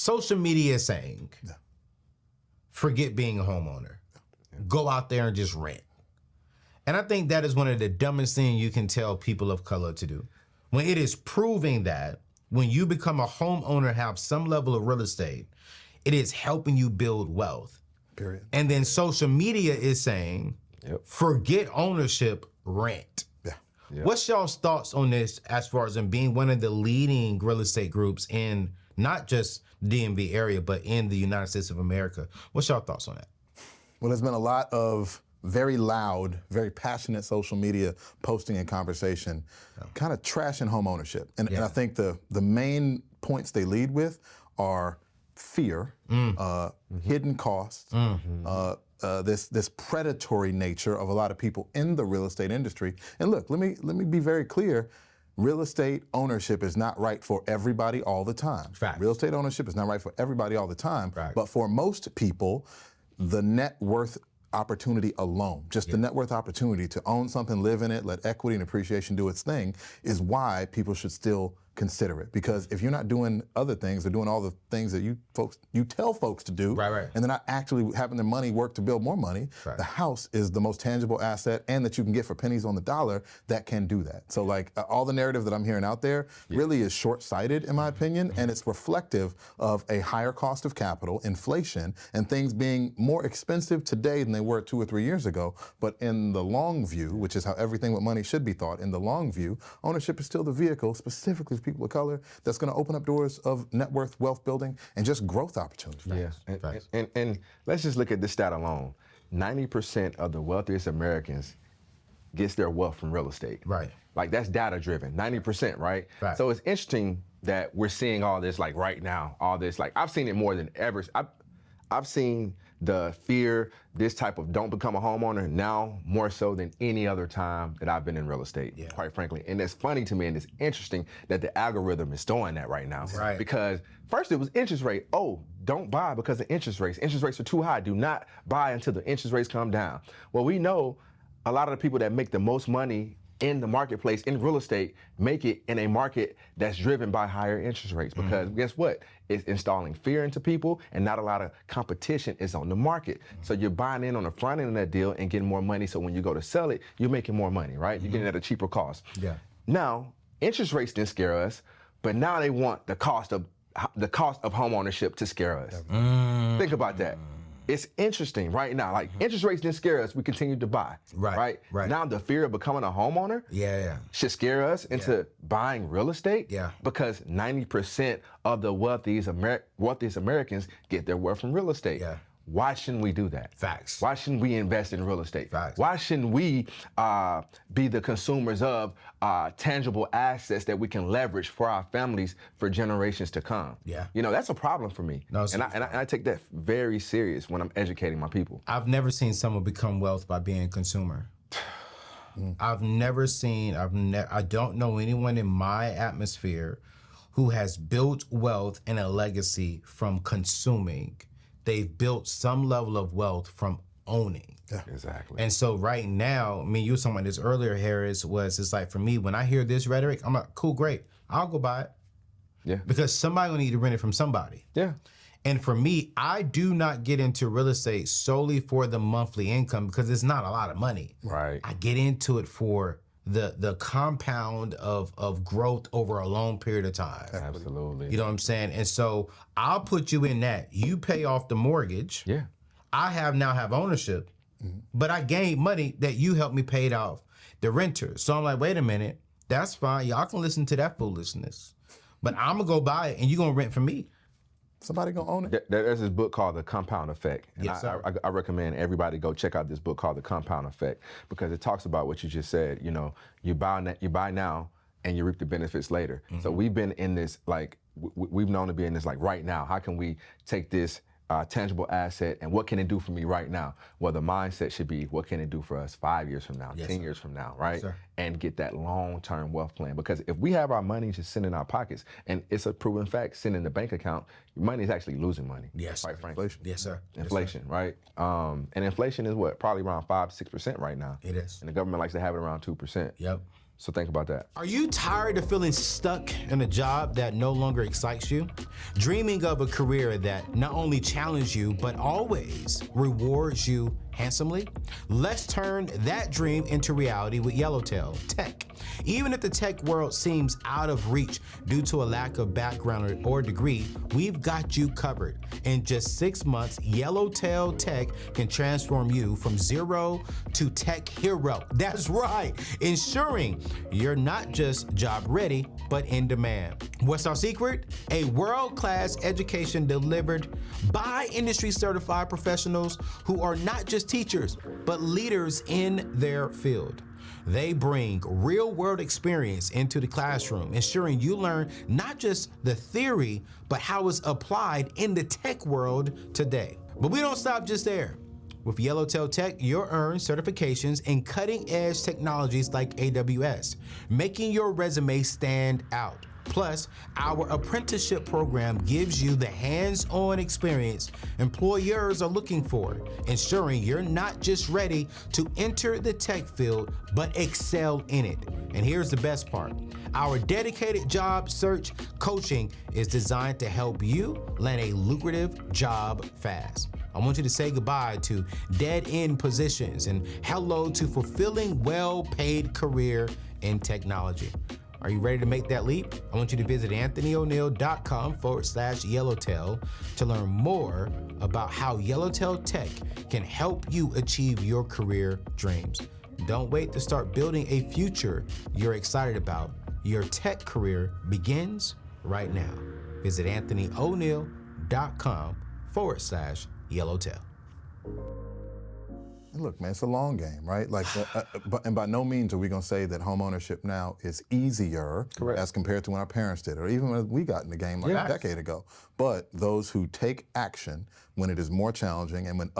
social media is saying, forget being a homeowner. Go out there and just rent. And I think that is one of the dumbest things you can tell people of color to do. When it is proving that when you become a homeowner, have some level of real estate, it is helping you build wealth. Period. And then social media is saying, forget ownership, rent. What's y'all's thoughts on this as far as in being one of the leading real estate groups in not just the DMV area, but in the United States of America? What's y'all thoughts on that? Well, there's been a lot of very loud, very passionate social media posting and conversation, kind of trashing home ownership. And I think the main points they lead with are fear, hidden costs, this predatory nature of a lot of people in the real estate industry. And look, let me be very clear. Real estate ownership is not right for everybody all the time. Fact. Real estate ownership is not right for everybody all the time. Right. But for most people, the net worth opportunity alone, just the net worth opportunity to own something, live in it, let equity and appreciation do its thing, is why people should still consider it. Because if you're not doing other things or doing all the things that you tell folks to do, and they're not actually having their money work to build more money, the house is the most tangible asset and that you can get for pennies on the dollar that can do that. So like all the narrative that I'm hearing out there really is short-sighted in my opinion, and it's reflective of a higher cost of capital, inflation, and things being more expensive today than they were 2 or 3 years ago. But in the long view, which is how everything with money should be thought, in the long view, ownership is still the vehicle, specifically for people of color, that's going to open up doors of net worth, wealth building, and just growth opportunities. And let's just look at this stat alone. 90% of the wealthiest Americans gets their wealth from real estate. Like that's data driven, 90%, right? So it's interesting that we're seeing all this like right now, all this, like I've seen it more than ever. I've seen the fear, this type of don't become a homeowner now more so than any other time that I've been in real estate, quite frankly. And it's funny to me and it's interesting that the algorithm is throwing that right now. Because first it was interest rate. Oh, don't buy because of interest rates. Interest rates are too high. Do not buy until the interest rates come down. Well, we know a lot of the people that make the most money in the marketplace, in real estate, make it in a market that's driven by higher interest rates. Because guess what? It's installing fear into people and not a lot of competition is on the market. So you're buying in on the front end of that deal and getting more money. So when you go to sell it, you're making more money, right? You're getting it at a cheaper cost. Now, interest rates didn't scare us, but now they want the cost of home ownership to scare us. Think about that. It's interesting right now. Like interest rates didn't scare us. We continued to buy. Now the fear of becoming a homeowner should scare us into buying real estate. Because 90% of the wealthiest Americans get their wealth from real estate. Why shouldn't we do that? Facts. Why shouldn't we invest in real estate? Facts. Why shouldn't we be the consumers of tangible assets that we can leverage for our families for generations to come? You know, that's a problem for me. And I take that very serious when I'm educating my people. I've never seen someone become wealth by being a consumer. I don't know anyone in my atmosphere who has built wealth and a legacy from consuming. They've built some level of wealth from owning. Exactly. And so right now, I mean, you were talking about this earlier, Harris, it's like for me, when I hear this rhetoric, I'm like, cool, great. I'll go buy it. Because somebody will need to rent it from somebody. And for me, I do not get into real estate solely for the monthly income because it's not a lot of money. I get into it for the compound of growth over a long period of time. Absolutely. You know what I'm saying? And so I'll put you in that. You pay off the mortgage. I now have ownership, but I gained money that you helped me pay off the renter. So I'm like, wait a minute, that's fine. Y'all can listen to that foolishness, but I'm gonna go buy it and you're gonna rent from me. Somebody gonna own it. There's this book called The Compound Effect. And I recommend everybody go check out this book called The Compound Effect because it talks about what you just said. You know, you buy now and you reap the benefits later. So we've been in this, like, we've known to be in this, like, right now. How can we take this tangible asset and what can it do for me right now? Well, the mindset should be, what can it do for us 5 years from now, 10 years from now, right? And get that long-term wealth plan. Because if we have our money just sitting in our pockets, and it's a proven fact, sitting in the bank account, your money is actually losing money. Quite frankly. Inflation. Inflation, right? And inflation is what? Probably around 5-6% right now. It is. And the government likes to have it around 2%. So think about that. Are you tired of feeling stuck in a job that no longer excites you? Dreaming of a career that not only challenges you, but always rewards you handsomely? Let's turn that dream into reality with Yellowtail Tech. Even if the tech world seems out of reach due to a lack of background or degree, we've got you covered. In just 6 months, Yellowtail Tech can transform you from zero to tech hero. That's right, ensuring you're not just job ready, but in demand. What's our secret? A world-class education delivered by industry certified professionals who are not just teachers, but leaders in their field. They bring real-world experience into the classroom, ensuring you learn not just the theory, but how it's applied in the tech world today. But we don't stop just there. With Yellowtail Tech, you'll earn certifications in cutting-edge technologies like AWS, making your resume stand out. Plus, our apprenticeship program gives you the hands-on experience employers are looking for, ensuring you're not just ready to enter the tech field, but excel in it. And here's the best part. Our dedicated job search coaching is designed to help you land a lucrative job fast. I want you to say goodbye to dead-end positions and hello to fulfilling, well-paid career in technology. Are you ready to make that leap? I want you to visit anthonyoneal.com/yellowtail to learn more about how Yellowtail Tech can help you achieve your career dreams. Don't wait to start building a future you're excited about. Your tech career begins right now. Visit anthonyoneal.com/yellowtail. Look, man, it's a long game, right? Like, and by no means are we going to say that homeownership now is easier as compared to when our parents did, or even when we got in the game like a decade ago. But those who take action when it is more challenging, and when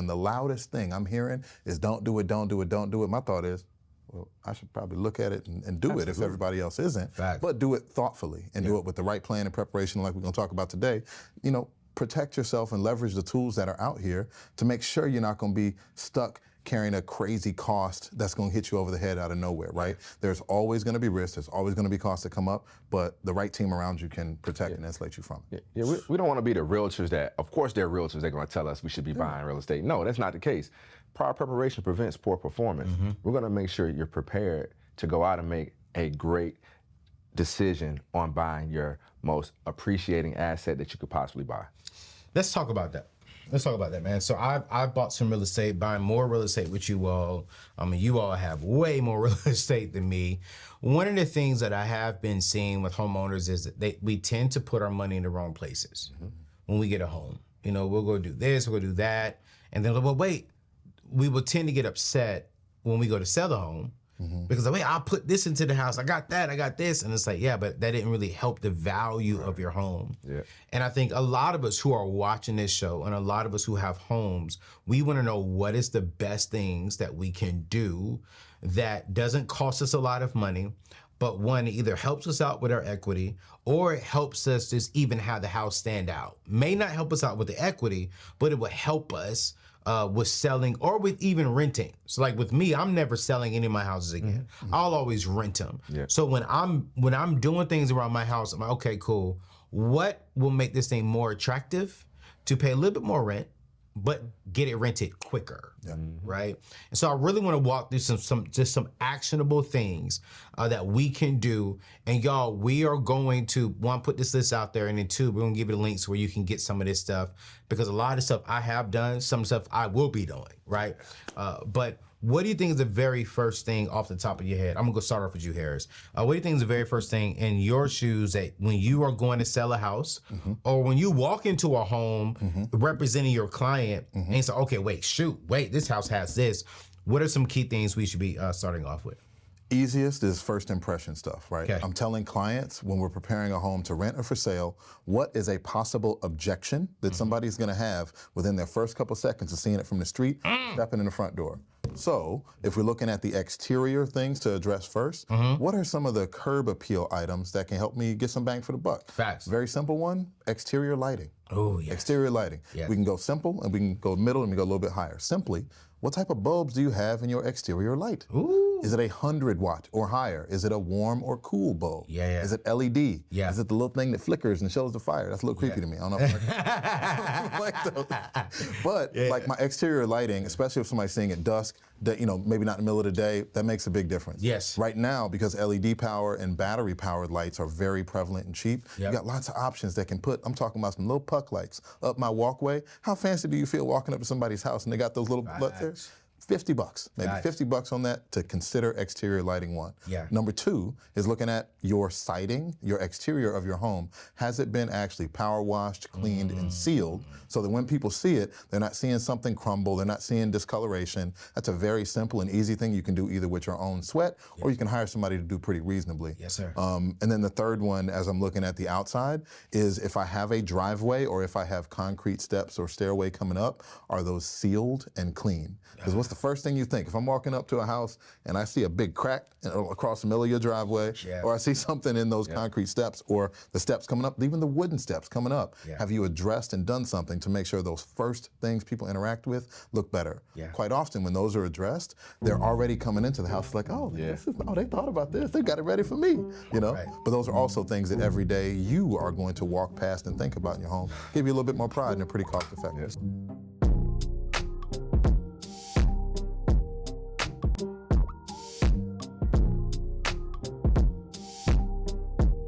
the loudest thing I'm hearing is don't do it, don't do it, don't do it, my thought is, well, I should probably look at it and do it if everybody else isn't. But do it thoughtfully and do it with the right plan and preparation like we're going to talk about today. You know, protect yourself and leverage the tools that are out here to make sure you're not going to be stuck carrying a crazy cost that's going to hit you over the head out of nowhere, right? There's always going to be risks. There's always going to be costs that come up, but the right team around you can protect and insulate you from it. We don't want to be the realtors that, of course, they're realtors. They're going to tell us we should be buying real estate. No, that's not the case. Prior preparation prevents poor performance. We're going to make sure you're prepared to go out and make a great decision on buying your most appreciating asset that you could possibly buy. Let's talk about that. Let's talk about that, man. So I've bought some real estate, buying more real estate with you all. I mean, you all have way more real estate than me. One of the things that I have been seeing with homeowners is that we tend to put our money in the wrong places when we get a home. You know, we'll go do this, we'll go do that. And then, well, wait, we will tend to get upset when we go to sell the home. Because wait, I'll put this into the house. I got that, I got this. And it's like, yeah, but that didn't really help the value of your home. And I think a lot of us who are watching this show and a lot of us who have homes, we want to know what is the best things that we can do that doesn't cost us a lot of money, but one, either helps us out with our equity or it helps us just even have the house stand out. May not help us out with the equity, but it will help us with selling or with even renting. So like with me, I'm never selling any of my houses again. I'll always rent them. So when I'm doing things around my house, I'm like, okay, cool. What will make this thing more attractive to pay a little bit more rent, but get it rented quicker, right? And so I really want to walk through some actionable things that we can do. And y'all, we are going to, one, put this list out there, and then two, we're gonna give you the links where you can get some of this stuff, because a lot of stuff I have done, some stuff I will be doing, right? But what do you think is the very first thing off the top of your head? I'm gonna go start off with you, Harris. What do you think is the very first thing in your shoes that when you are going to sell a house or when you walk into a home representing your client and you say, okay, wait, this house has this. What are some key things we should be starting off with? Easiest is first impression stuff, right? I'm telling clients when we're preparing a home to rent or for sale, what is a possible objection that somebody's gonna have within their first couple seconds of seeing it from the street, stepping in the front door. So if we're looking at the exterior things to address first, what are some of the curb appeal items that can help me get some bang for the buck? Facts. Very simple one, exterior lighting. Oh, yes. Exterior lighting. Yes. We can go simple, and we can go middle, and we go a little bit higher. Simply, what type of bulbs do you have in your exterior light? Ooh. Is it 100 watt or higher? Is it a warm or cool bulb? Yeah. Is it LED? Yeah. Is it the little thing that flickers and shows the fire? That's a little creepy to me. I don't know if I like those. But like my exterior lighting, especially if somebody's seeing at dusk, that, you know, maybe not in the middle of the day, that makes a big difference. Yes. Right now, because LED power and battery powered lights are very prevalent and cheap, you got lots of options that can put, I'm talking about some little puck lights up my walkway. How fancy do you feel walking up to somebody's house and they got those little lights there? $50, maybe $50 on that to consider exterior lighting one. Number two is looking at your siding, your exterior of your home. Has it been actually power washed, cleaned, and sealed so that when people see it, they're not seeing something crumble, they're not seeing discoloration. That's a very simple and easy thing you can do either with your own sweat or you can hire somebody to do pretty reasonably. Yes, sir. And then the third one, as I'm looking at the outside, is if I have a driveway or if I have concrete steps or stairway coming up, are those sealed and clean? Because what's the first thing you think? If I'm walking up to a house and I see a big crack across the middle of your driveway, or I see something in those concrete steps or the steps coming up, even the wooden steps coming up, have you addressed and done something to make sure those first things people interact with look better? Quite often when those are addressed, they're already coming into the house like, oh, they thought about this. They got it ready for me, you know? But those are also things that every day you are going to walk past and think about in your home. Give you a little bit more pride and they're pretty cost effective.